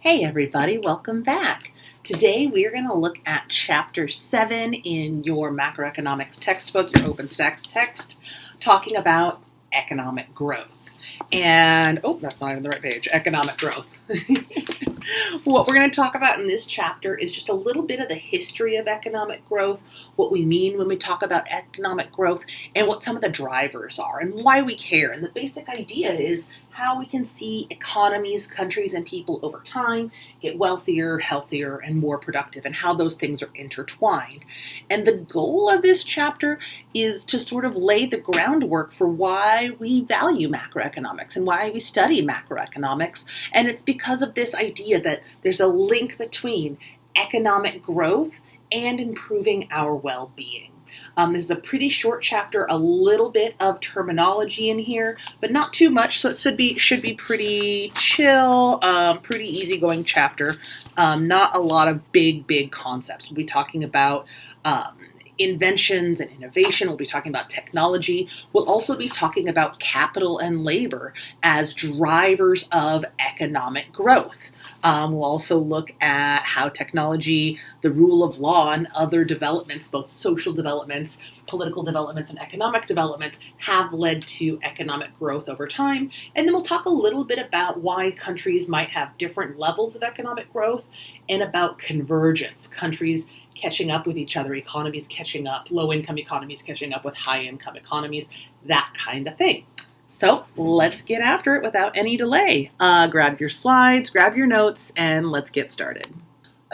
Hey everybody, welcome back. Today we are going to look at Chapter 7 in your macroeconomics textbook, your OpenStax text, talking about economic growth. And, that's not even the right page, economic growth. What we're going to talk about in this chapter is just a little bit of the history of economic growth, what we mean when we talk about economic growth, and what some of the drivers are, and why we care. And the basic idea is how we can see economies, countries, and people over time get wealthier, healthier, and more productive, and how those things are intertwined. And the goal of this chapter is to sort of lay the groundwork for why we value macroeconomics and why we study macroeconomics. And it's because of this idea that there's a link between economic growth and improving our well-being. This is a pretty short chapter, a little bit of terminology in here, but not too much, so it should be pretty chill, pretty easygoing chapter. Not a lot of big concepts. We'll be talking about inventions and innovation. We'll be talking about technology. We'll also be talking about capital and labor as drivers of economic growth. We'll also look at how technology, the rule of law, and other developments, both social developments, political developments, and economic developments, have led to economic growth over time. And then we'll talk a little bit about why countries might have different levels of economic growth and about convergence, countries catching up with each other, economies catching up, low-income economies catching up with high-income economies, that kind of thing. So let's get after it without any delay. Grab your slides, grab your notes, and let's get started.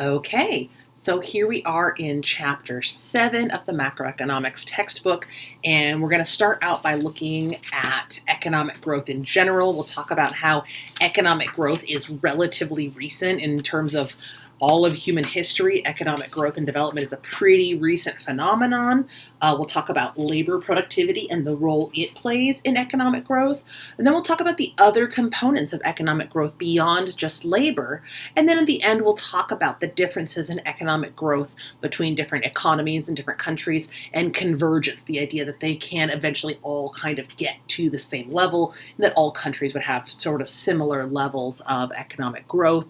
Okay, so here we are in Chapter 7 of the macroeconomics textbook, and we're going to start out by looking at economic growth in general. We'll talk about how economic growth is relatively recent in terms of all of human history. Economic growth and development is a pretty recent phenomenon. We'll talk about labor productivity and the role it plays in economic growth. And then we'll talk about the other components of economic growth beyond just labor. And then at the end, we'll talk about the differences in economic growth between different economies and different countries, and convergence, the idea that they can eventually all kind of get to the same level, and that all countries would have sort of similar levels of economic growth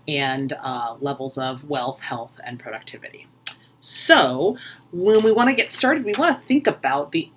and levels of wealth, health, and productivity. So when we want to get started, we want to think about the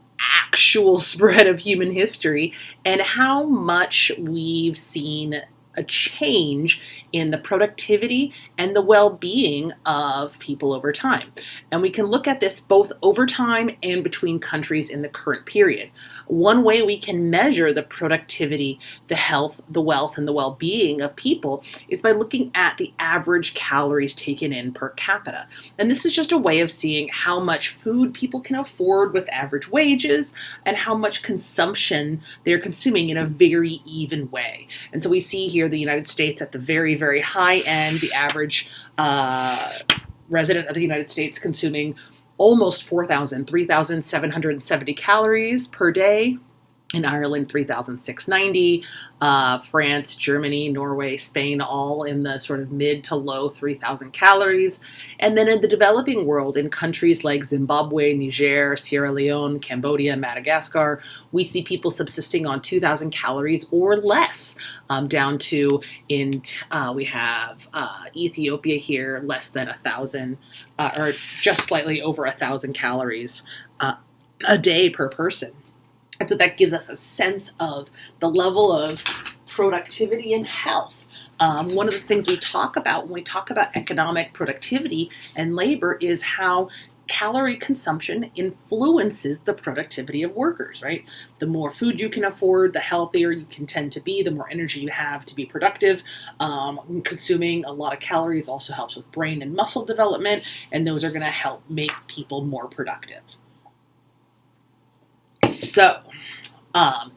actual spread of human history and how much we've seen a change in the productivity and the well-being of people over time. And we can look at this both over time and between countries in the current period. One way we can measure the productivity, the health, the wealth, and the well-being of people is by looking at the average calories taken in per capita. And this is just a way of seeing how much food people can afford with average wages and how much consumption they're consuming in a very even way. And so we see here the United States at the very, very high end, the average resident of the United States consuming almost 3,770 calories per day. In Ireland, 3,690, France, Germany, Norway, Spain, all in the sort of mid to low 3,000 calories. And then in the developing world, in countries like Zimbabwe, Niger, Sierra Leone, Cambodia, Madagascar, we see people subsisting on 2,000 calories or less, down to we have Ethiopia here, less than 1,000, or just slightly over 1,000 calories a day per person. And so that gives us a sense of the level of productivity and health. One of the things we talk about when we talk about economic productivity and labor is how calorie consumption influences the productivity of workers, right? The more food you can afford, the healthier you can tend to be, the more energy you have to be productive. Consuming a lot of calories also helps with brain and muscle development, and those are going to help make people more productive. So,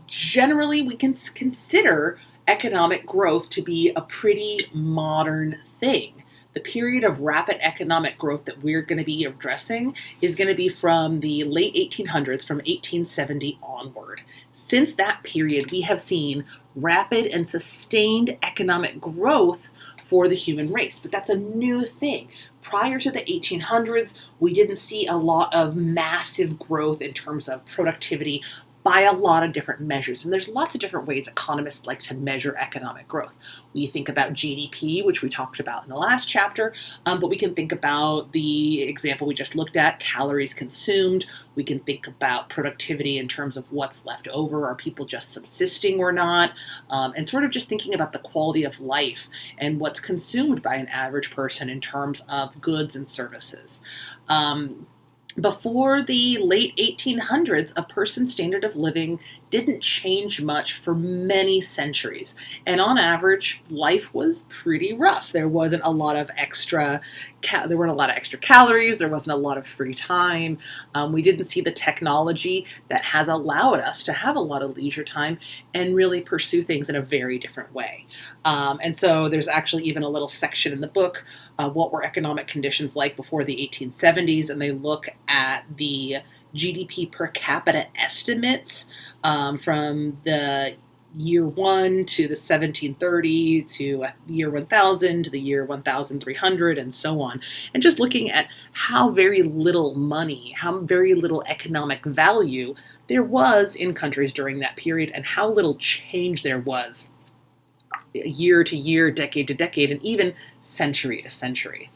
generally, we can consider economic growth to be a pretty modern thing. The period of rapid economic growth that we're going to be addressing is going to be from the late 1800s, from 1870 onward. Since that period, we have seen rapid and sustained economic growth for the human race, but that's a new thing. Prior to the 1800s, we didn't see a lot of massive growth in terms of productivity by a lot of different measures. And there's lots of different ways economists like to measure economic growth. We think about GDP, which we talked about in the last chapter, but we can think about the example we just looked at, calories consumed. We can think about productivity in terms of what's left over. Are people just subsisting or not? And sort of just thinking about the quality of life and what's consumed by an average person in terms of goods and services. Before the late 1800s, a person's standard of living didn't change much for many centuries. And on average, life was pretty rough. There wasn't a lot of extra calories. There wasn't a lot of free time. We didn't see the technology that has allowed us to have a lot of leisure time and really pursue things in a very different way. And so there's actually even a little section in the book, what were economic conditions like before the 1870s, and they look at the GDP per capita estimates from the year 1 to the 1730 to the year 1000 to the year 1300 and so on, and just looking at how very little money, how very little economic value there was in countries during that period, and how little change there was year to year, decade to decade, and even century to century.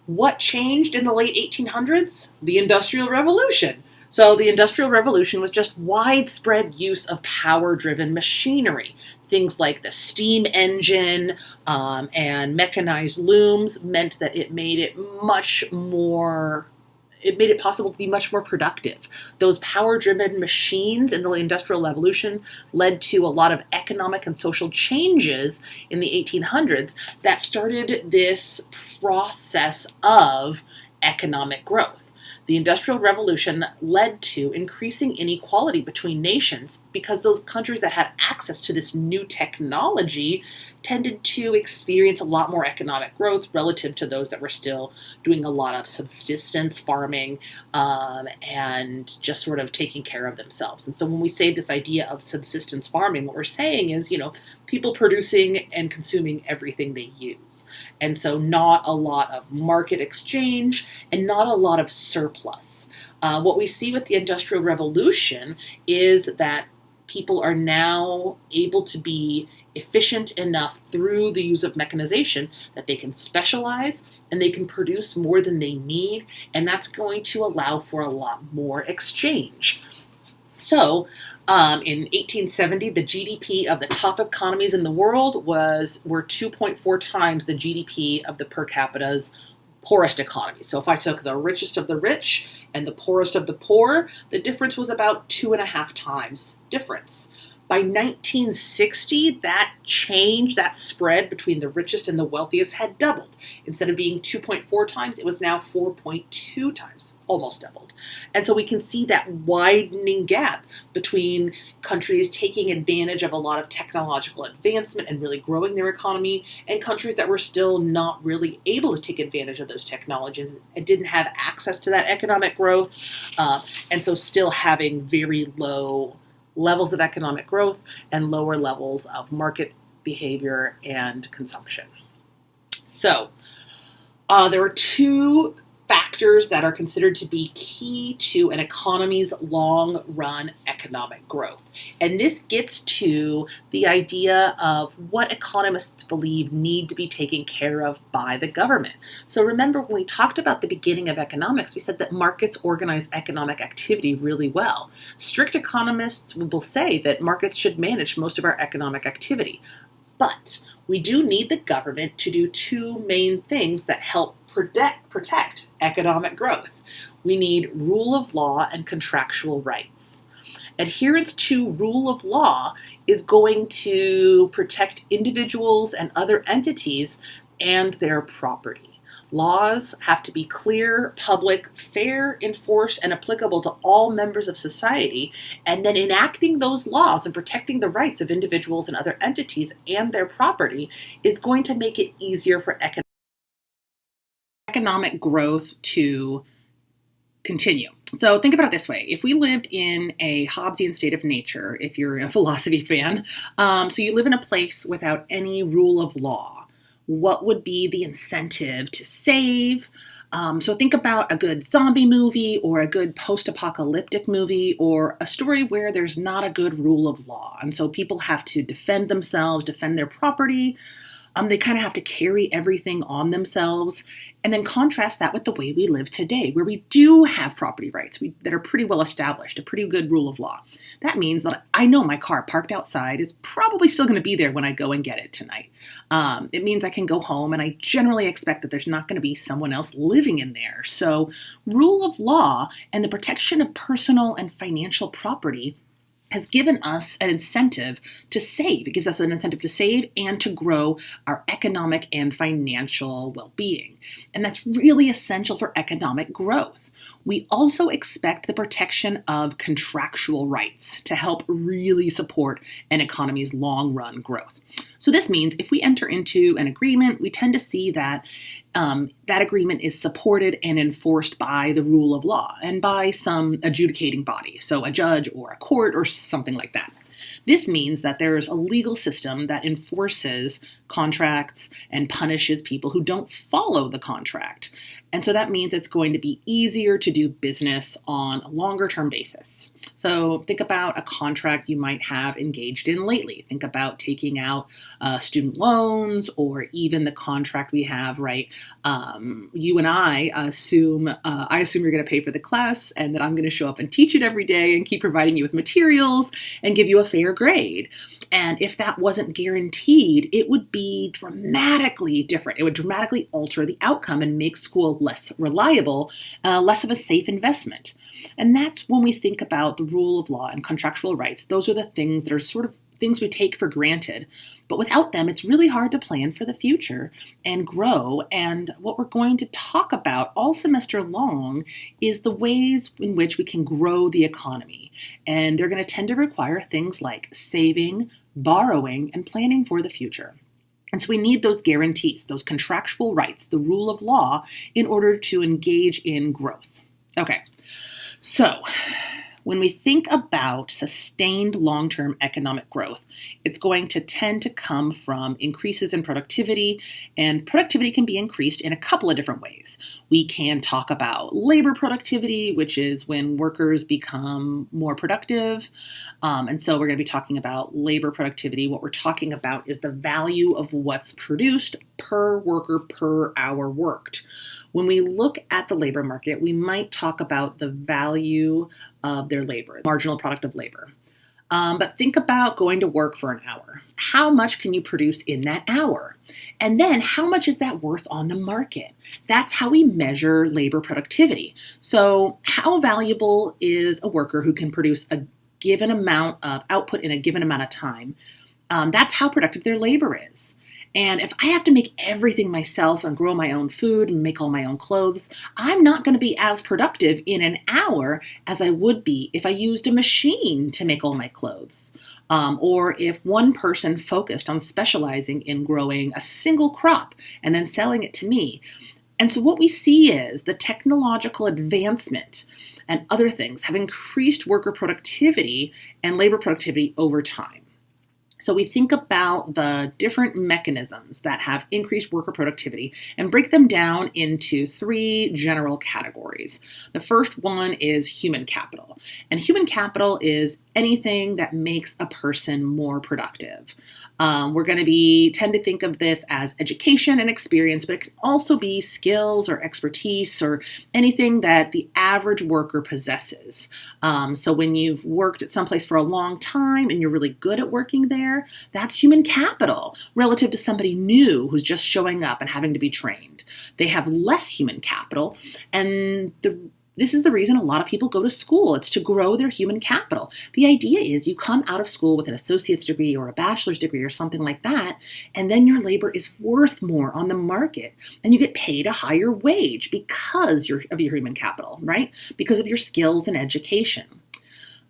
What changed in the late 1800s? The Industrial Revolution. So the Industrial Revolution was just widespread use of power-driven machinery. Things like the steam engine and mechanized looms meant that it made it possible to be much more productive. Those power-driven machines in the Industrial Revolution led to a lot of economic and social changes in the 1800s that started this process of economic growth. The Industrial Revolution led to increasing inequality between nations because those countries that had access to this new technology tended to experience a lot more economic growth relative to those that were still doing a lot of subsistence farming and just sort of taking care of themselves. And so when we say this idea of subsistence farming, what we're saying is, people producing and consuming everything they use. And so not a lot of market exchange and not a lot of surplus. What we see with the Industrial Revolution is that people are now able to be efficient enough through the use of mechanization that they can specialize and they can produce more than they need, and that's going to allow for a lot more exchange. So in 1870, the GDP of the top economies in the world were 2.4 times the GDP of the per capita's poorest economies. So if I took the richest of the rich and the poorest of the poor, the difference was about 2.5 times difference. By 1960, that spread between the richest and the wealthiest had doubled. Instead of being 2.4 times, it was now 4.2 times, almost doubled. And so we can see that widening gap between countries taking advantage of a lot of technological advancement and really growing their economy, and countries that were still not really able to take advantage of those technologies and didn't have access to that economic growth, and so still having very low levels of economic growth and lower levels of market behavior and consumption. So there are two factors that are considered to be key to an economy's long-run economic growth. And this gets to the idea of what economists believe need to be taken care of by the government. So remember, when we talked about the beginning of economics, we said that markets organize economic activity really well. Strict economists will say that markets should manage most of our economic activity. But we do need the government to do two main things that help protect economic growth. We need rule of law and contractual rights. Adherence to rule of law is going to protect individuals and other entities and their property. Laws have to be clear, public, fair, enforced, and applicable to all members of society, and then enacting those laws and protecting the rights of individuals and other entities and their property is going to make it easier for economic growth to continue. So think about it this way. If we lived in a Hobbesian state of nature, if you're a philosophy fan, so you live in a place without any rule of law, what would be the incentive to save, So think about a good zombie movie or a good post-apocalyptic movie or a story where there's not a good rule of law. And so people have to defend themselves, defend their property. They kind of have to carry everything on themselves. And then contrast that with the way we live today, where we do have property rights that are pretty well established, a pretty good rule of law. That means that I know my car parked outside is probably still going to be there when I go and get it tonight. It means I can go home, and I generally expect that there's not going to be someone else living in there. So rule of law and the protection of personal and financial property has given us an incentive to save. It gives us an incentive to save and to grow our economic and financial well-being. And that's really essential for economic growth. We also expect the protection of contractual rights to help really support an economy's long-run growth. So this means if we enter into an agreement, we tend to see that that agreement is supported and enforced by the rule of law and by some adjudicating body, so a judge or a court or something like that. This means that there's a legal system that enforces contracts and punishes people who don't follow the contract. And so that means it's going to be easier to do business on a longer term basis. So think about a contract you might have engaged in lately. Think about taking out student loans, or even the contract we have, right? You and I assume you're going to pay for the class and that I'm going to show up and teach it every day and keep providing you with materials and give you a fair grade. And if that wasn't guaranteed, it would be dramatically different. It would dramatically alter the outcome and make school less reliable, less of a safe investment. And that's when we think about the rule of law and contractual rights. Those are the things that are sort of things we take for granted. But without them, it's really hard to plan for the future and grow. And what we're going to talk about all semester long is the ways in which we can grow the economy. And they're going to tend to require things like saving, borrowing, and planning for the future. And so we need those guarantees, those contractual rights, the rule of law, in order to engage in growth. Okay, so when we think about sustained long-term economic growth, it's going to tend to come from increases in productivity, and productivity can be increased in a couple of different ways. We can talk about labor productivity, which is when workers become more productive. And so we're going to be talking about labor productivity. What we're talking about is the value of what's produced per worker per hour worked. When we look at the labor market, we might talk about the value of their labor, marginal product of labor. But think about going to work for an hour. How much can you produce in that hour? And then how much is that worth on the market? That's how we measure labor productivity. So how valuable is a worker who can produce a given amount of output in a given amount of time? That's how productive their labor is. And if I have to make everything myself and grow my own food and make all my own clothes, I'm not going to be as productive in an hour as I would be if I used a machine to make all my clothes. Or if one person focused on specializing in growing a single crop and then selling it to me. And so what we see is the technological advancement and other things have increased worker productivity and labor productivity over time. So we think about the different mechanisms that have increased worker productivity and break them down into three general categories. The first one is human capital. And human capital is anything that makes a person more productive. We're going to tend to think of this as education and experience, but it can also be skills or expertise or anything that the average worker possesses. So when you've worked at someplace for a long time and you're really good at working there, that's human capital relative to somebody new who's just showing up and having to be trained. They have less human capital, and this is the reason a lot of people go to school. It's to grow their human capital. The idea is you come out of school with an associate's degree or a bachelor's degree or something like that, and then your labor is worth more on the market, and you get paid a higher wage because of your human capital, right? Because of your skills and education.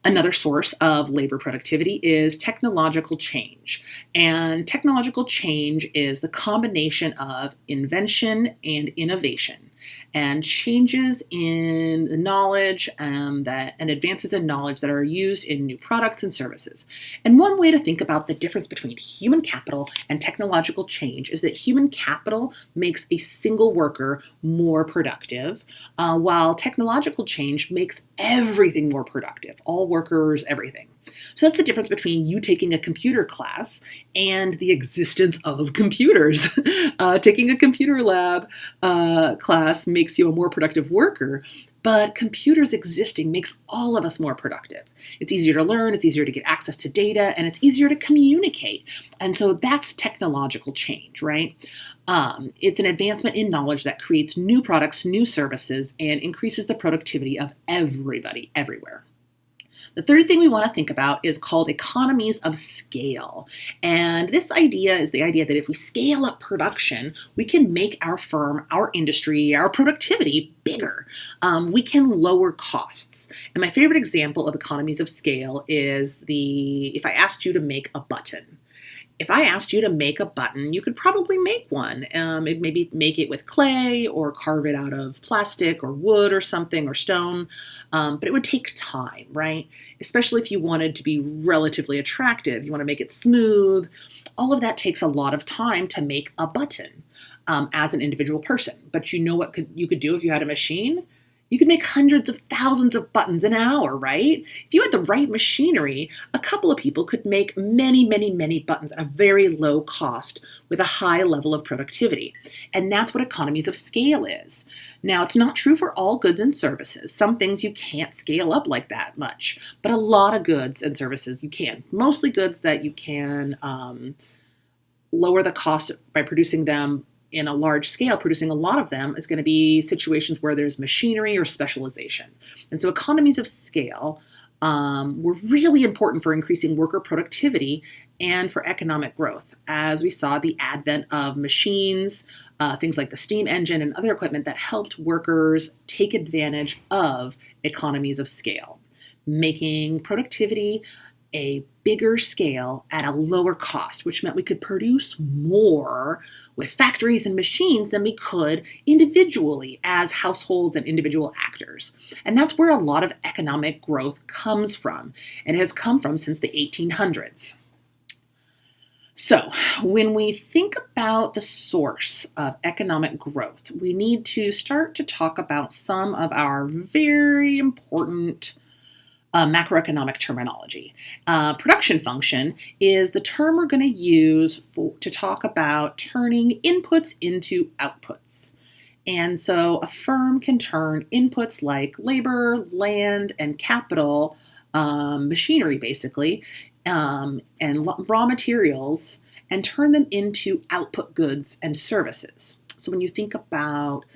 Another source of labor productivity is technological change. And technological change is the combination of invention and innovation. and changes in the knowledge and advances in knowledge that are used in new products and services. And one way to think about the difference between human capital and technological change is that human capital makes a single worker more productive, while technological change makes everything more productive, all workers, everything. So that's the difference between you taking a computer class and the existence of computers. Taking a computer lab class makes you a more productive worker, but computers existing makes all of us more productive. It's easier to learn, it's easier to get access to data, and it's easier to communicate. And so that's technological change, right? It's an advancement in knowledge that creates new products, new services, and increases the productivity of everybody, everywhere. The third thing we want to think about is called economies of scale. And this idea is the idea that if we scale up production, we can make our firm, our industry, our productivity bigger. We can lower costs. And my favorite example of economies of scale is if I asked you to make a button. If I asked you to make a button, you could probably make one. Maybe make it with clay or carve it out of plastic or wood or something or stone. But it would take time, right? Especially if you wanted to be relatively attractive. You want to make it smooth. All of that takes a lot of time to make a button as an individual person. But you know what you could do if you had a machine? You could make hundreds of thousands of buttons an hour, right? If you had the right machinery, a couple of people could make many, many, many buttons at a very low cost with a high level of productivity. And that's what economies of scale is. Now, it's not true for all goods and services. Some things you can't scale up like that much, but a lot of goods and services you can. Mostly goods that you can lower the cost by producing them in a large scale. Producing a lot of them is going to be situations where there's machinery or specialization. And so economies of scale were really important for increasing worker productivity and for economic growth, as we saw the advent of machines, things like the steam engine and other equipment that helped workers take advantage of economies of scale, making productivity a bigger scale at a lower cost, which meant we could produce more with factories and machines than we could individually as households and individual actors. And that's where a lot of economic growth comes from, and it has come from since the 1800s. So when we think about the source of economic growth, we need to start to talk about some of our very important macroeconomic terminology. Production function is the term we're going to use to talk about turning inputs into outputs. And so a firm can turn inputs like labor, land, and capital, machinery basically, and raw materials, and turn them into output goods and services. So when you think about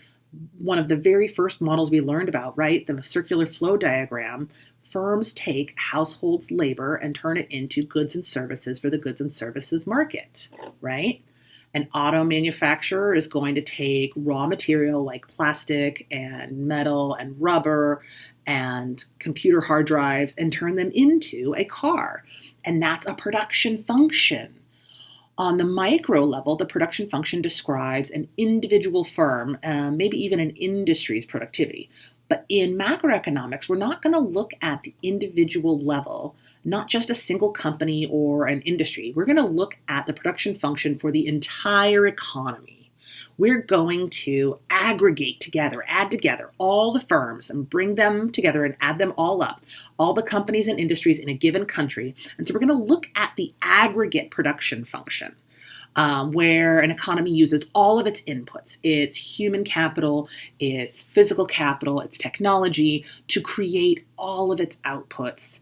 one of the very first models we learned about, right, the circular flow diagram, firms take households' labor and turn it into goods and services for the goods and services market, right? An auto manufacturer is going to take raw material like plastic and metal and rubber and computer hard drives and turn them into a car. And that's a production function. On the micro level, the production function describes an individual firm, maybe even an industry's productivity. But in macroeconomics, we're not going to look at the individual level, not just a single company or an industry. We're going to look at the production function for the entire economy. We're going to aggregate together, add together all the firms and bring them together and add them all up, all the companies and industries in a given country. And so we're going to look at the aggregate production function. Where an economy uses all of its inputs, its human capital, its physical capital, its technology, to create all of its outputs,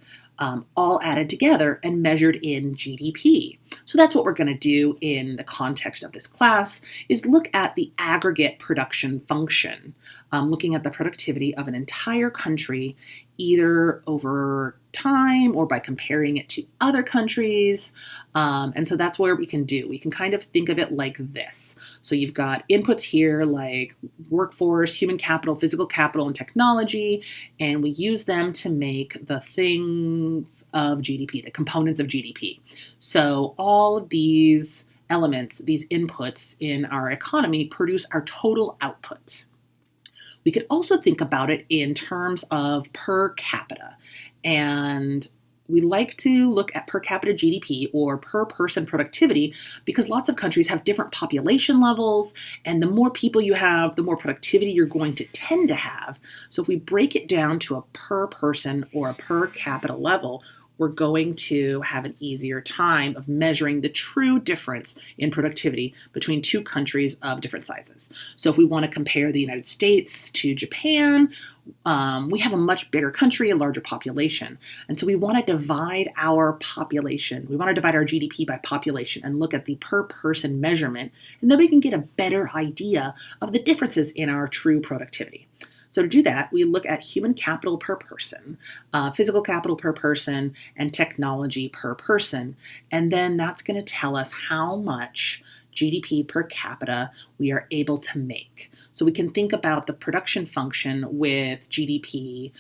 all added together and measured in GDP. So that's what we're going to do in the context of this class, is look at the aggregate production function, looking at the productivity of an entire country, either over time or by comparing it to other countries. And so that's where we can kind of think of it like this. So you've got inputs here like workforce, human capital, physical capital, and technology, and we use them to make the things of GDP, the components of GDP. So all of these elements, these inputs in our economy produce our total output. We could also think about it in terms of per capita. And we like to look at per capita GDP or per person productivity because lots of countries have different population levels, and the more people you have, the more productivity you're going to tend to have. So if we break it down to a per person or a per capita level, we're going to have an easier time of measuring the true difference in productivity between two countries of different sizes. So if we want to compare the United States to Japan, we have a much bigger country, a larger population. And so we want to divide our population. We want to divide our GDP by population and look at the per person measurement, and then we can get a better idea of the differences in our true productivity. So to do that, we look at human capital per person, physical capital per person, and technology per person. And then that's going to tell us how much GDP per capita we are able to make. So we can think about the production function with GDP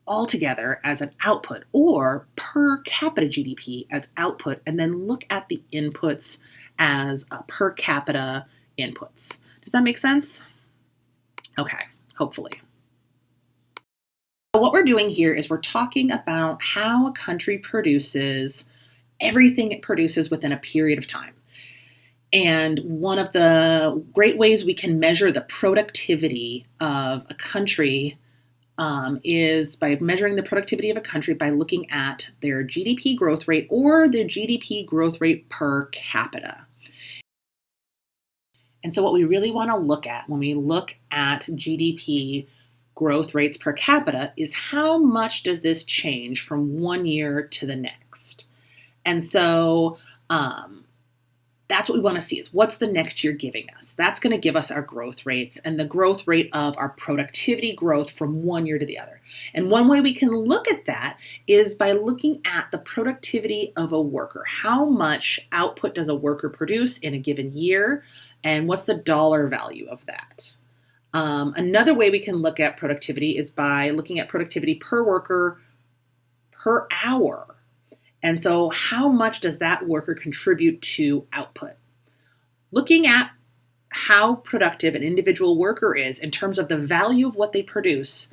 altogether as an output, or per capita GDP as output, and then look at the inputs as per capita inputs. Does that make sense? Okay, hopefully. What we're doing here is we're talking about how a country produces everything it produces within a period of time. And one of the great ways we can measure the productivity of a country is by measuring the productivity of a country by looking at their GDP growth rate or their GDP growth rate per capita. And so what we really want to look at when we look at GDP growth rates per capita is how much does this change from one year to the next? And so that's what we want to see is what's the next year giving us? That's going to give us our growth rates and the growth rate of our productivity growth from one year to the other. And one way we can look at that is by looking at the productivity of a worker. How much output does a worker produce in a given year? And what's the dollar value of that? Another way we can look at productivity is by looking at productivity per worker per hour. And so how much does that worker contribute to output? Looking at how productive an individual worker is in terms of the value of what they produce,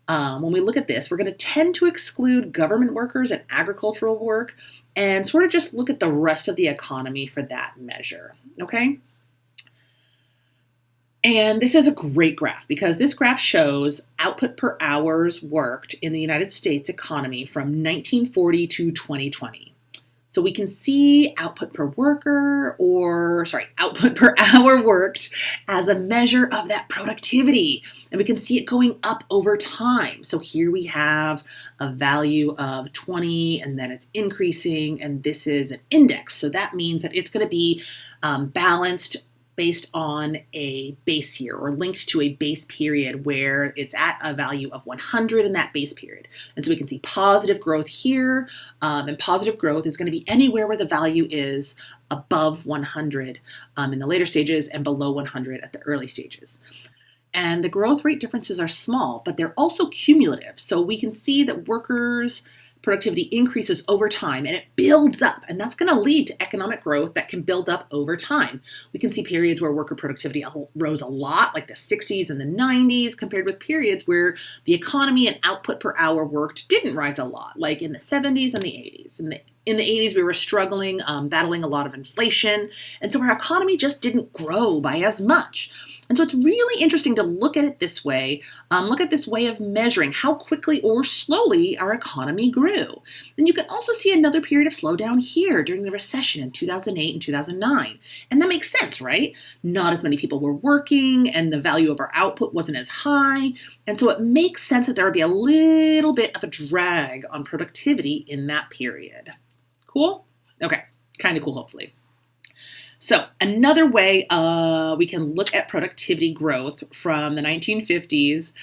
when we look at this, we're going to tend to exclude government workers and agricultural work and sort of just look at the rest of the economy for that measure, okay? And this is a great graph because this graph shows output per hours worked in the United States economy from 1940 to 2020. So we can see output per hour worked as a measure of that productivity. And we can see it going up over time. So here we have a value of 20 and then it's increasing, and this is an index. So that means that it's going to be balanced based on a base year or linked to a base period where it's at a value of 100 in that base period. And so we can see positive growth here, and positive growth is going to be anywhere where the value is above 100 in the later stages and below 100 at the early stages. And the growth rate differences are small, but they're also cumulative. So we can see that workers' productivity increases over time and it builds up, and that's going to lead to economic growth that can build up over time. We can see periods where worker productivity rose a lot, like the 60s and the 90s, compared with periods where the economy and output per hour worked didn't rise a lot, like in the 70s and the 80s. In the 80s, we were struggling, battling a lot of inflation, and so our economy just didn't grow by as much. And so it's really interesting to look at it this way, look at this way of measuring how quickly or slowly our economy grew. And you can also see another period of slowdown here during the recession in 2008 and 2009. And that makes sense, right? Not as many people were working and the value of our output wasn't as high. And so it makes sense that there would be a little bit of a drag on productivity in that period. Cool? Okay, kind of cool, hopefully. So another way we can look at productivity growth from the 1950s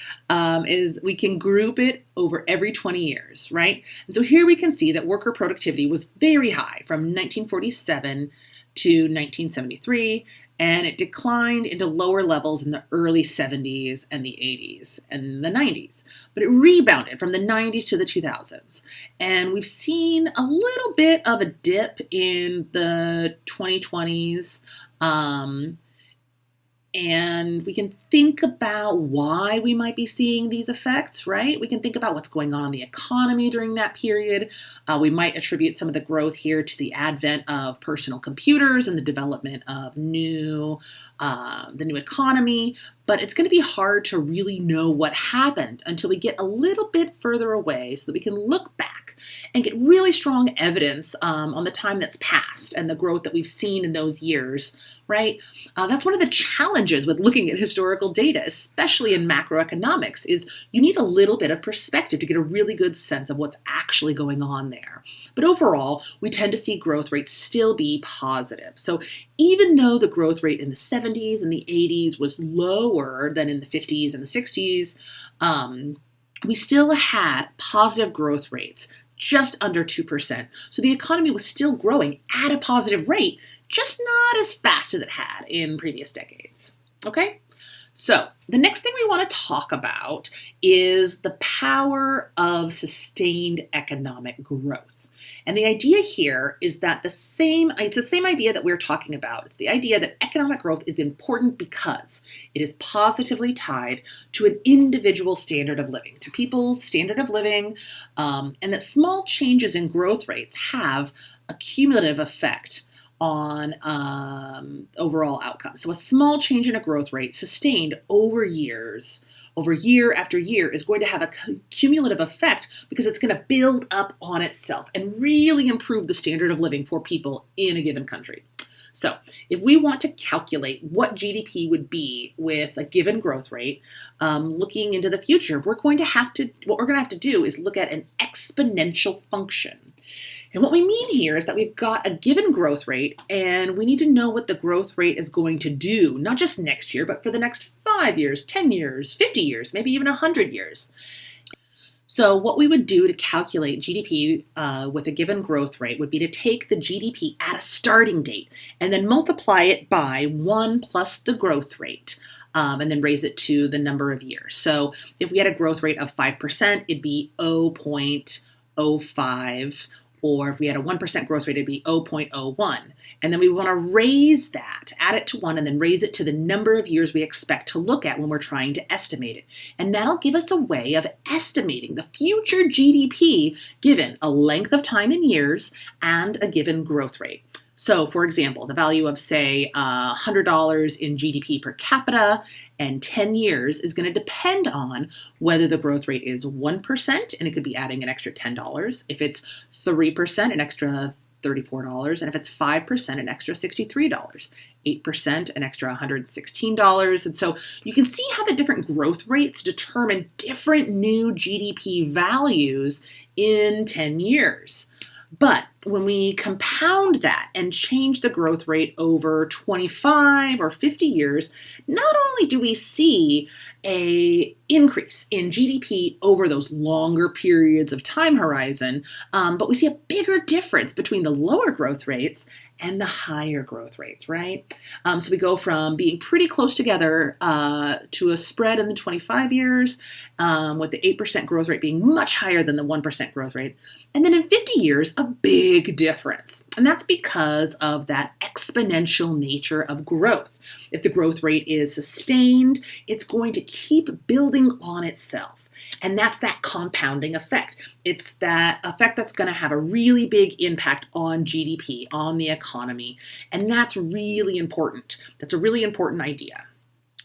is we can group it over every 20 years, right? And so here we can see that worker productivity was very high from 1947 to 1973, and it declined into lower levels in the early 70s and the 80s and the 90s. But it rebounded from the 90s to the 2000s. And we've seen a little bit of a dip in the 2020s. And we can think about why we might be seeing these effects, right? We can think about what's going on in the economy during that period. We might attribute some of the growth here to the advent of personal computers and the development of the new economy. But it's going to be hard to really know what happened until we get a little bit further away so that we can look back and get really strong evidence on the time that's passed and the growth that we've seen in those years, right? That's one of the challenges with looking at historical data, especially in macroeconomics, is you need a little bit of perspective to get a really good sense of what's actually going on there. But overall, we tend to see growth rates still be positive. So even though the growth rate in the 70s and the 80s was lower than in the 50s and the 60s, we still had positive growth rates, just under 2%. So the economy was still growing at a positive rate, just not as fast as it had in previous decades. Okay? So the next thing we want to talk about is the power of sustained economic growth. And the idea here is that it's the same idea that we're talking about. It's the idea that economic growth is important because it is positively tied to an individual standard of living, to people's standard of living, and that small changes in growth rates have a cumulative effect on overall outcomes. So a small change in a growth rate sustained over years, over year after year, is going to have a cumulative effect because it's going to build up on itself and really improve the standard of living for people in a given country. So if we want to calculate what GDP would be with a given growth rate, looking into the future, what we're going to have to do is look at an exponential function. And what we mean here is that we've got a given growth rate, and we need to know what the growth rate is going to do, not just next year, but for the next 5 years, 10 years, 50 years, maybe even 100 years. So what we would do to calculate GDP with a given growth rate would be to take the GDP at a starting date and then multiply it by 1 plus the growth rate. And then raise it to the number of years. So if we had a growth rate of 5%, it'd be 0.05. Or if we had a 1% growth rate, it'd be 0.01. And then we want to raise that, add it to 1, and then raise it to the number of years we expect to look at when we're trying to estimate it. And that'll give us a way of estimating the future GDP given a length of time in years and a given growth rate. So, for example, the value of, say, $100 in GDP per capita and 10 years is going to depend on whether the growth rate is 1%, and it could be adding an extra $10. If it's 3%, an extra $34. And if it's 5%, an extra $63. 8%, an extra $116. And so you can see how the different growth rates determine different new GDP values in 10 years. But when we compound that and change the growth rate over 25 or 50 years, not only do we see an increase in GDP over those longer periods of time horizon, but we see a bigger difference between the lower growth rates and the higher growth rates, right? So we go from being pretty close together to a spread in the 25 years, with the 8% growth rate being much higher than the 1% growth rate. And then in 50 years, a big difference. And that's because of that exponential nature of growth. If the growth rate is sustained, it's going to keep building on itself. And that's that compounding effect. It's that effect that's going to have a really big impact on GDP, on the economy. And that's really important. That's a really important idea.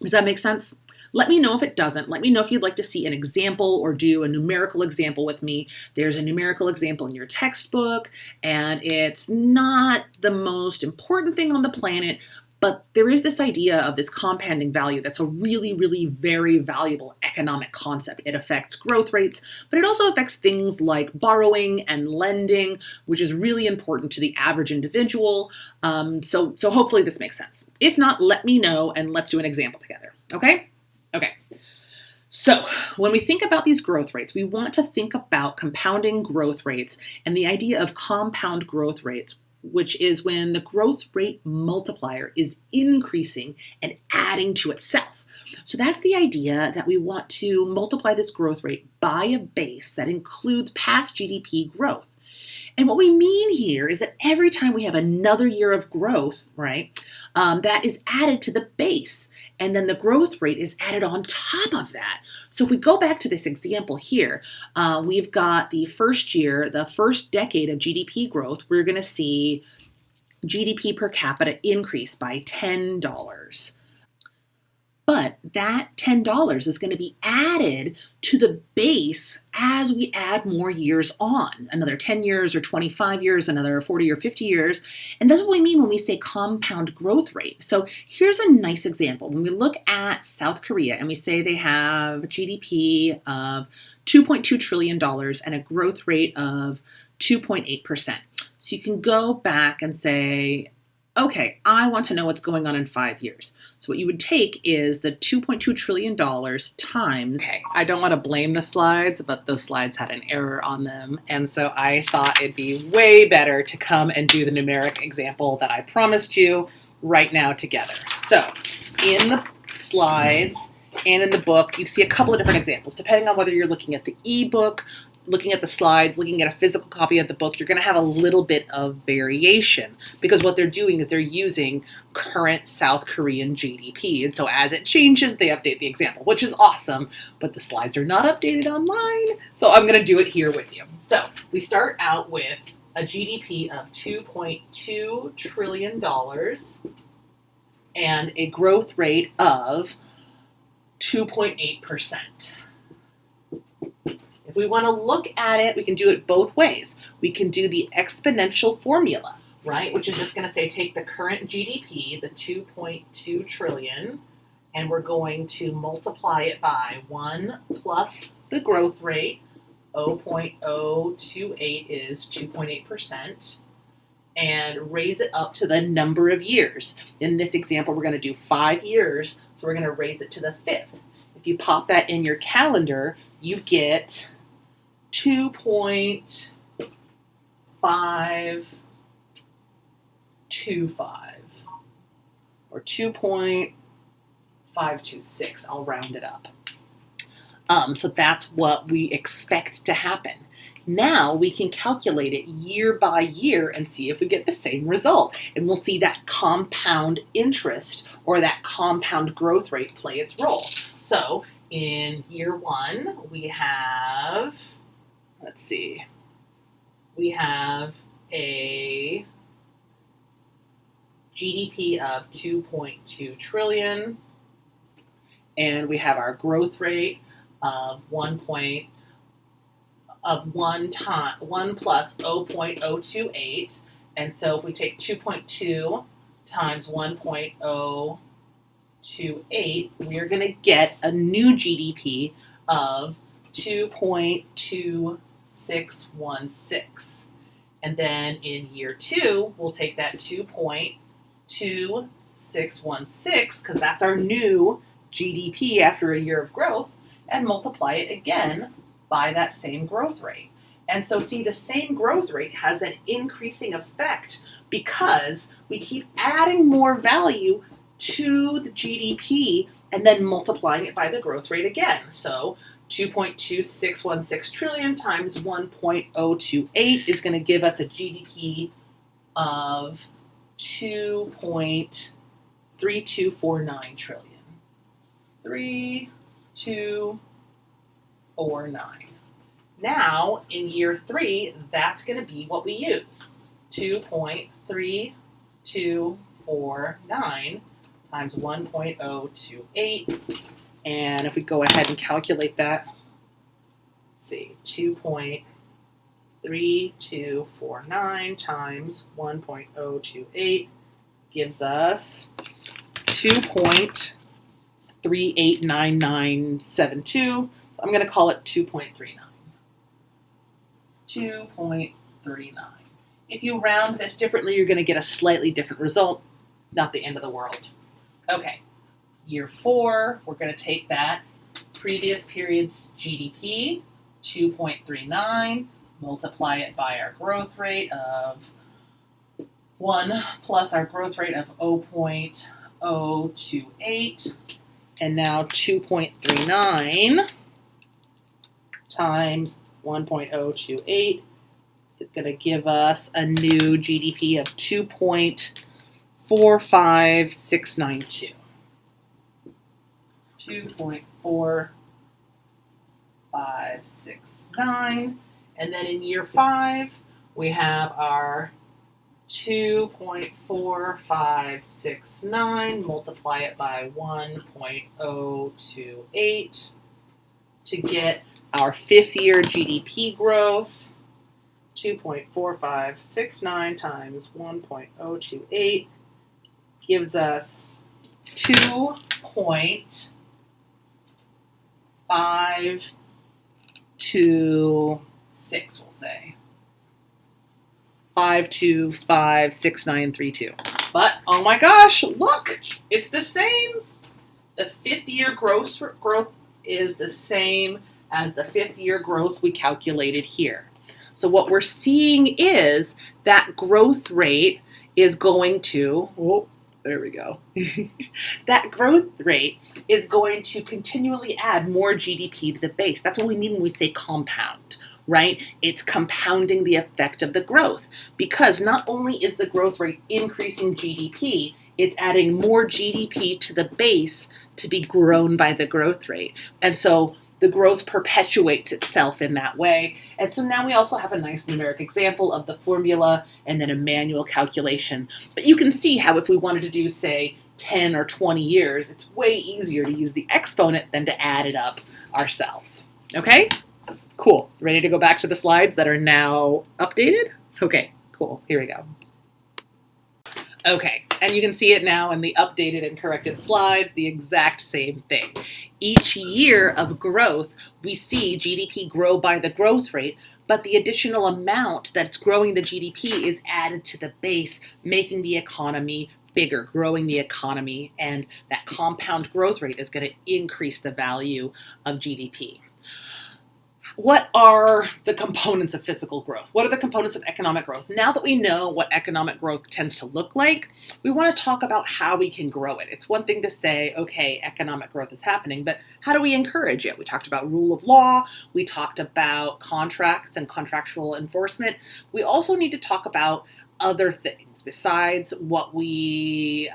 Does that make sense? Let me know if it doesn't. Let me know if you'd like to see an example or do a numerical example with me. There's a numerical example in your textbook, and it's not the most important thing on the planet, but there is this idea of this compounding value that's a really, really very valuable economic concept. It affects growth rates, but it also affects things like borrowing and lending, which is really important to the average individual. So hopefully this makes sense. If not, let me know and let's do an example together, okay? Okay. So when we think about these growth rates, we want to think about compounding growth rates and the idea of compound growth rates, which is when the growth rate multiplier is increasing and adding to itself. So that's the idea that we want to multiply this growth rate by a base that includes past GDP growth. And what we mean here is that every time we have another year of growth, right, that is added to the base. And then the growth rate is added on top of that. So if we go back to this example here, we've got the first year, the first decade of GDP growth, we're going to see GDP per capita increase by $10. But that $10 is going to be added to the base as we add more years on, another 10 years or 25 years, another 40 or 50 years. And that's what we mean when we say compound growth rate. So here's a nice example. When we look at South Korea and we say they have a GDP of $2.2 trillion and a growth rate of 2.8%. So you can go back and say, okay, I want to know what's going on in 5 years. So what you would take is the $2.2 trillion times, okay, I don't want to blame the slides, but those slides had an error on them. And so I thought it'd be way better to come and do the numeric example that I promised you right now together. So in the slides and in the book, you see a couple of different examples. Depending on whether you're looking at the ebook, looking at the slides, looking at a physical copy of the book, you're going to have a little bit of variation because what they're doing is they're using current South Korean GDP. And so as it changes, they update the example, which is awesome, but the slides are not updated online. So I'm going to do it here with you. So we start out with a GDP of $2.2 trillion and a growth rate of 2.8%. If we want to look at it, we can do it both ways. We can do the exponential formula, right? Which is just going to say take the current GDP, the 2.2 trillion, and we're going to multiply it by 1 plus the growth rate. 0.028 is 2.8%. And raise it up to the number of years. In this example, we're going to do 5 years, so we're going to raise it to the 5th. If you pop that in your calendar, you get 2.525 or 2.526. I'll round it up. So that's what we expect to happen. Now we can calculate it year by year and see if we get the same result. And we'll see that compound interest or that compound growth rate play its role. So in year 1, we have, let's see, we have a GDP of 2.2 trillion, and we have our growth rate of 1 plus 0.028. And so if we take 2.2 times 1.028, we're going to get a new GDP of 2.2616. And then in year 2, we'll take that 2.2616, because that's our new GDP after a year of growth, and multiply it again by that same growth rate. And so see, the same growth rate has an increasing effect because we keep adding more value to the GDP and then multiplying it by the growth rate again. So 2.2616 trillion times 1.028 is going to give us a GDP of 2.3249 trillion. 3249. Now, in year 3, that's going to be what we use. 2.3249 times 1.028. And if we go ahead and calculate that, let's see, 2.3249 times 1.028 gives us 2.389972. So I'm going to call it 2.39. 2.39. If you round this differently, you're going to get a slightly different result. Not the end of the world. Okay. Year 4, we're going to take that previous period's GDP, 2.39, multiply it by our growth rate of 1 plus our growth rate of 0.028, and now 2.39 times 1.028 is going to give us a new GDP of 2.45692. 2.4569. And then in year 5, we have our 2.4569, multiply it by 1.028 to get our 5th year GDP growth. 2.4569 times 1.028 gives us 2.526, we'll say. 5256932. But oh my gosh, look, it's the same. The 5th year growth is the same as the 5th year growth we calculated here. So what we're seeing is that growth rate is going to, there we go. That growth rate is going to continually add more GDP to the base. That's what we mean when we say compound. Right? It's compounding the effect of the growth, because not only is the growth rate increasing GDP, it's adding more GDP to the base to be grown by the growth rate. And so the growth perpetuates itself in that way. And so now we also have a nice numeric example of the formula and then a manual calculation. But you can see how if we wanted to do, say, 10 or 20 years, it's way easier to use the exponent than to add it up ourselves. Okay? Cool. Ready to go back to the slides that are now updated? Okay, cool. Here we go. Okay, and you can see it now in the updated and corrected slides, the exact same thing. Each year of growth, we see GDP grow by the growth rate, but the additional amount that's growing the GDP is added to the base, making the economy bigger, growing the economy, and that compound growth rate is going to increase the value of GDP. What are the components of physical growth? What are the components of economic growth? Now that we know what economic growth tends to look like, we want to talk about how we can grow it. It's one thing to say, okay, economic growth is happening, but how do we encourage it? We talked about rule of law. We talked about contracts and contractual enforcement. We also need to talk about other things besides what we,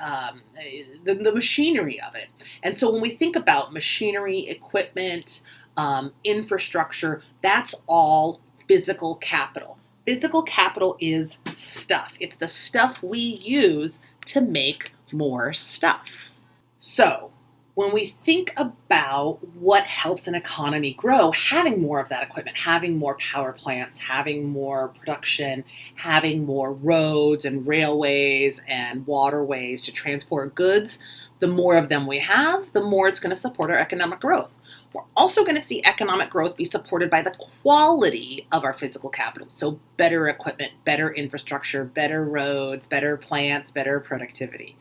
the machinery of it. And so when we think about machinery, equipment, infrastructure, that's all physical capital. Physical capital is stuff. It's the stuff we use to make more stuff. So when we think about what helps an economy grow, having more of that equipment, having more power plants, having more production, having more roads and railways and waterways to transport goods, the more of them we have, the more it's going to support our economic growth. We're also going to see economic growth be supported by the quality of our physical capital. So better equipment, better infrastructure, better roads, better plants, better productivity.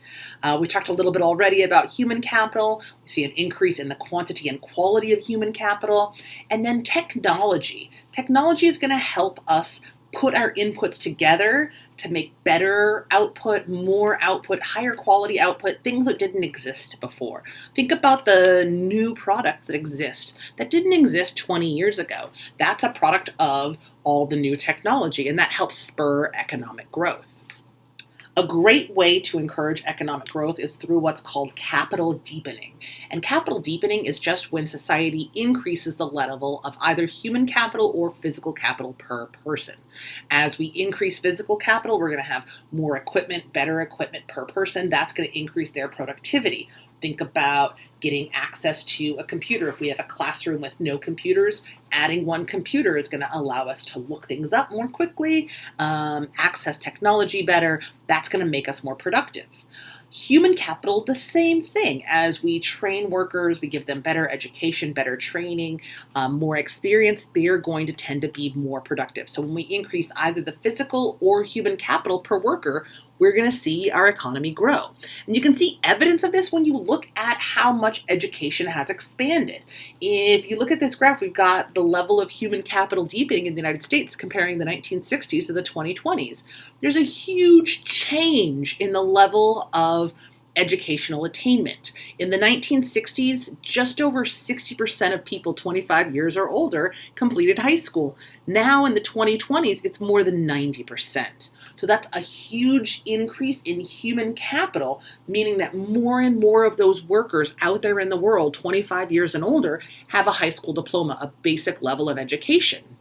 We talked a little bit already about human capital. We see an increase in the quantity and quality of human capital. And then technology. Technology is going to help us put our inputs together to make better output, more output, higher quality output, things that didn't exist before. Think about the new products that exist that didn't exist 20 years ago. That's a product of all the new technology, and that helps spur economic growth. A great way to encourage economic growth is through what's called capital deepening. And capital deepening is just when society increases the level of either human capital or physical capital per person. As we increase physical capital, we're going to have more equipment, better equipment per person. That's going to increase their productivity. Think about getting access to a computer. If we have a classroom with no computers, adding one computer is going to allow us to look things up more quickly, access technology better. That's going to make us more productive. Human capital, the same thing. As we train workers, we give them better education, better training, more experience, they're going to tend to be more productive. So when we increase either the physical or human capital per worker, we're going to see our economy grow. And you can see evidence of this when you look at how much education has expanded. If you look at this graph, we've got the level of human capital deepening in the United States comparing the 1960s to the 2020s. There's a huge change in the level of educational attainment. In the 1960s, just over 60% of people 25 years or older completed high school. Now in the 2020s, it's more than 90%. So that's a huge increase in human capital, meaning that more and more of those workers out there in the world, 25 years and older, have a high school diploma, a basic level of education.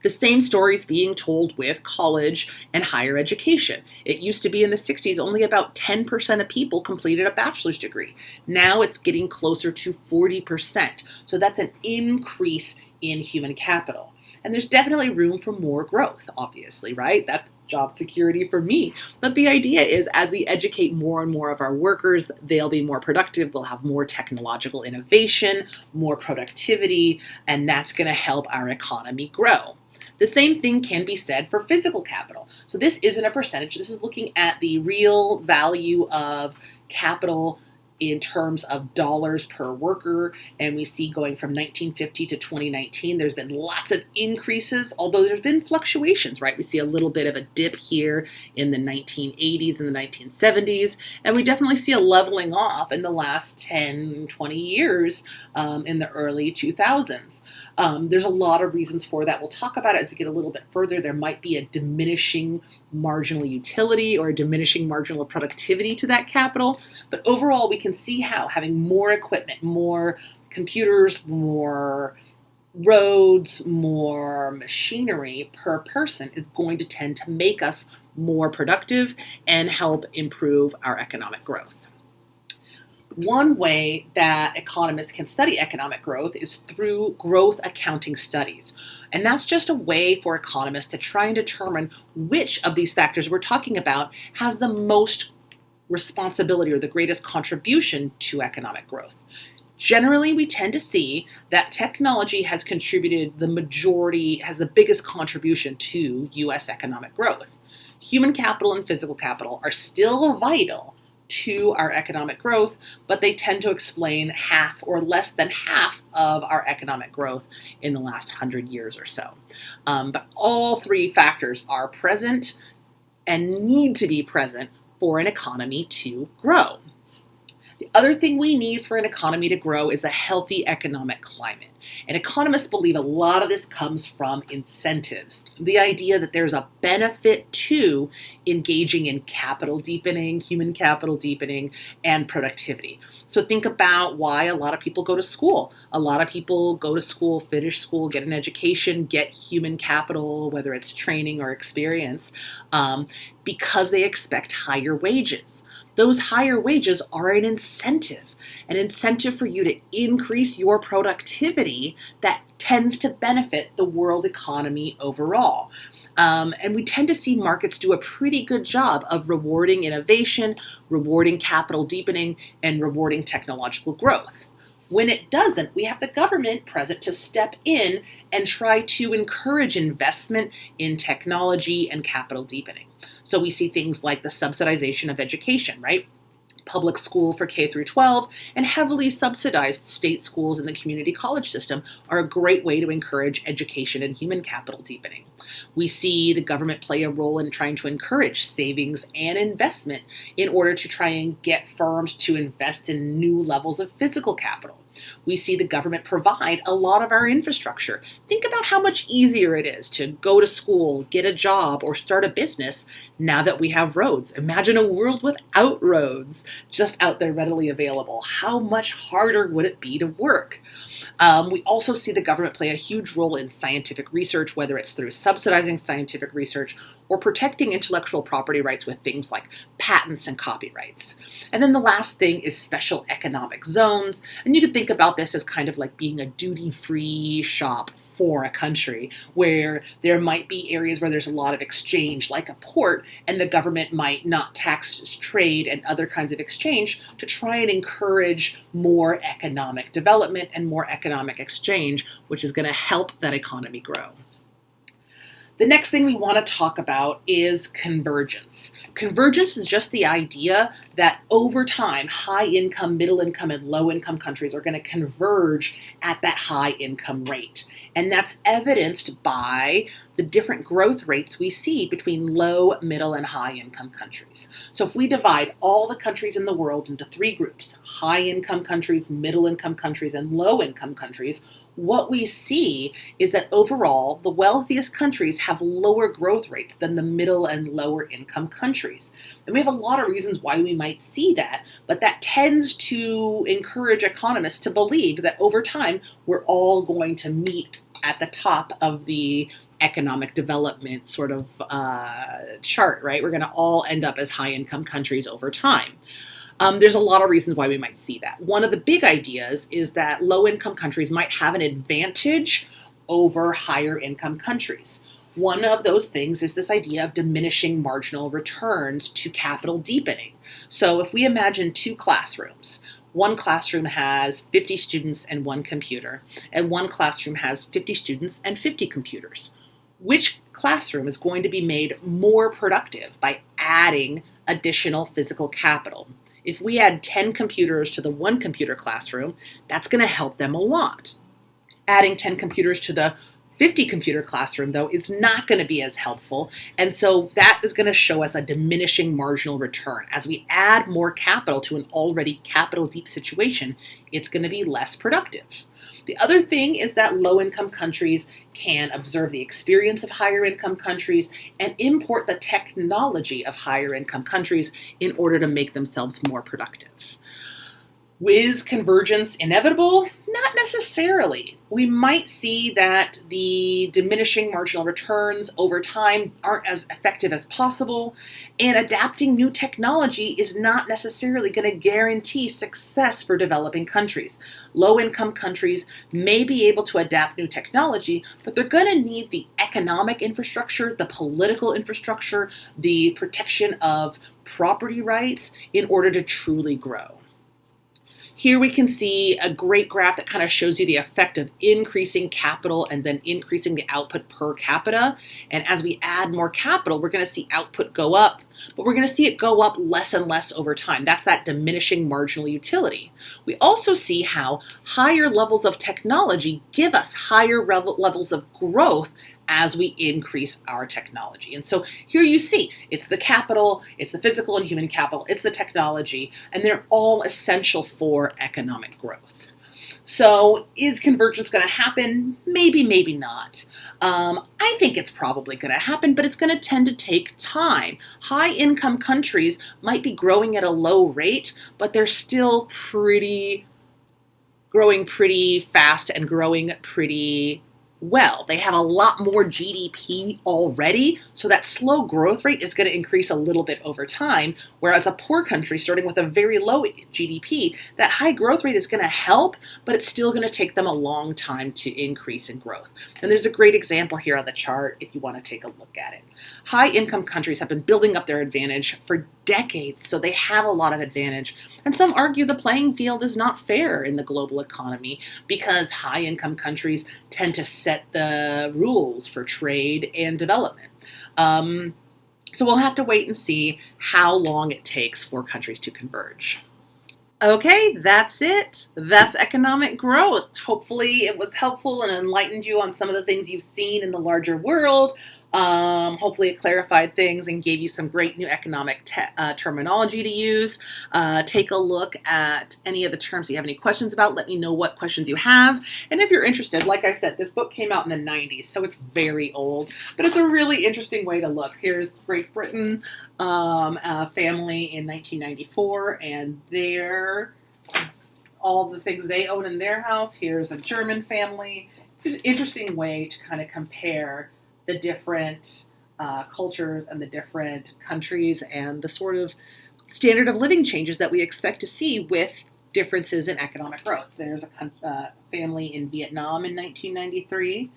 The same story is being told with college and higher education. It used to be in the 60s, only about 10% of people completed a bachelor's degree. Now it's getting closer to 40%. So that's an increase in human capital. And there's definitely room for more growth, obviously, right? That's job security for me. But the idea is as we educate more and more of our workers, they'll be more productive, we'll have more technological innovation, more productivity, and that's going to help our economy grow. The same thing can be said for physical capital. So this isn't a percentage. This is looking at the real value of capital in terms of dollars per worker. And we see going from 1950 to 2019, there's been lots of increases, although there's been fluctuations, right? We see a little bit of a dip here in the 1980s and the 1970s. And we definitely see a leveling off in the last 10, 20 years in the early 2000s. There's a lot of reasons for that. We'll talk about it as we get a little bit further. There might be a diminishing marginal utility or a diminishing marginal productivity to that capital. But overall, we can see how having more equipment, more computers, more roads, more machinery per person is going to tend to make us more productive and help improve our economic growth. One way that economists can study economic growth is through growth accounting studies. And that's just a way for economists to try and determine which of these factors we're talking about has the most responsibility or the greatest contribution to economic growth. Generally, we tend to see that technology has contributed has the biggest contribution to U.S. economic growth. Human capital and physical capital are still vital to our economic growth, but they tend to explain half or less than half of our economic growth in the last 100 years or so. But all three factors are present and need to be present for an economy to grow. The other thing we need for an economy to grow is a healthy economic climate. And economists believe a lot of this comes from incentives. The idea that there's a benefit to engaging in capital deepening, human capital deepening, and productivity. So think about why a lot of people go to school. A lot of people go to school, finish school, get an education, get human capital, whether it's training or experience, because they expect higher wages. Those higher wages are an incentive for you to increase your productivity that tends to benefit the world economy overall. And we tend to see markets do a pretty good job of rewarding innovation, rewarding capital deepening, and rewarding technological growth. When it doesn't, we have the government present to step in and try to encourage investment in technology and capital deepening. So we see things like the subsidization of education, right? Public school for K through 12 and heavily subsidized state schools in the community college system are a great way to encourage education and human capital deepening. We see the government play a role in trying to encourage savings and investment in order to try and get firms to invest in new levels of physical capital. We see the government provide a lot of our infrastructure. Think about how much easier it is to go to school, get a job, or start a business now that we have roads. Imagine a world without roads just out there readily available. How much harder would it be to work? We also see the government play a huge role in scientific research, whether it's through subsidizing scientific research or protecting intellectual property rights with things like patents and copyrights. And then the last thing is special economic zones. And you could think about this as kind of like being a duty-free shop for a country where there might be areas where there's a lot of exchange, like a port, and the government might not tax trade and other kinds of exchange to try and encourage more economic development and more economic exchange, which is going to help that economy grow. The next thing we want to talk about is convergence. Convergence is just the idea that over time, high income, middle income, and low income countries are going to converge at that high income rate. And that's evidenced by the different growth rates we see between low, middle, and high income countries. So if we divide all the countries in the world into three groups, high income countries, middle income countries, and low income countries, what we see is that overall, the wealthiest countries have lower growth rates than the middle and lower income countries. And we have a lot of reasons why we might see that, but that tends to encourage economists to believe that over time, we're all going to meet at the top of the economic development sort of chart, right? We're going to all end up as high income countries over time. There's a lot of reasons why we might see that. One of the big ideas is that low-income countries might have an advantage over higher-income countries. One of those things is this idea of diminishing marginal returns to capital deepening. So if we imagine two classrooms, one classroom has 50 students and one computer, and one classroom has 50 students and 50 computers. Which classroom is going to be made more productive by adding additional physical capital? If we add 10 computers to the one computer classroom, that's going to help them a lot. Adding 10 computers to the 50 computer classroom, though, is not going to be as helpful. And so that is going to show us a diminishing marginal return. As we add more capital to an already capital deep situation, it's going to be less productive. The other thing is that low-income countries can observe the experience of higher-income countries and import the technology of higher-income countries in order to make themselves more productive. Is convergence inevitable? Not necessarily. We might see that the diminishing marginal returns over time aren't as effective as possible, and adapting new technology is not necessarily going to guarantee success for developing countries. Low-income countries may be able to adapt new technology, but they're going to need the economic infrastructure, the political infrastructure, the protection of property rights in order to truly grow. Here we can see a great graph that kind of shows you the effect of increasing capital and then increasing the output per capita. And as we add more capital, we're going to see output go up, but we're going to see it go up less and less over time. That's that diminishing marginal utility. We also see how higher levels of technology give us higher levels of growth as we increase our technology. And so here you see, it's the capital, it's the physical and human capital, it's the technology, and they're all essential for economic growth. So is convergence going to happen? Maybe, maybe not. I think it's probably going to happen, but it's going to tend to take time. High-income countries might be growing at a low rate, but they're still growing pretty fast and growing pretty well. They have a lot more GDP already, so that slow growth rate is going to increase a little bit over time, whereas a poor country starting with a very low GDP, that high growth rate is going to help, but it's still going to take them a long time to increase in growth. And there's a great example here on the chart if you want to take a look at it. High-income countries have been building up their advantage for decades, so they have a lot of advantage. And some argue the playing field is not fair in the global economy because high-income countries tend to set the rules for trade and development. So we'll have to wait and see how long it takes for countries to converge. Okay, that's it. That's economic growth. Hopefully it was helpful and enlightened you on some of the things you've seen in the larger world. Hopefully it clarified things and gave you some great new economic terminology to use. Take a look at any of the terms you have any questions about. Let me know what questions you have. And if you're interested, like I said, this book came out in the 90s, so it's very old, but it's a really interesting way to look. Here's Great Britain, a family in 1994, and all the things they own in their house. Here's a German family. It's an interesting way to kind of compare the different cultures and the different countries and the sort of standard of living changes that we expect to see with differences in economic growth. There's a family in Vietnam in 1993.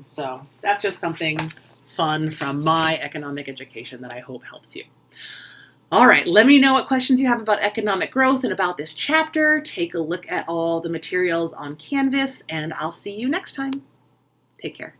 So that's just something fun from my economic education that I hope helps you. All right, let me know what questions you have about economic growth and about this chapter. Take a look at all the materials on Canvas, and I'll see you next time. Take care.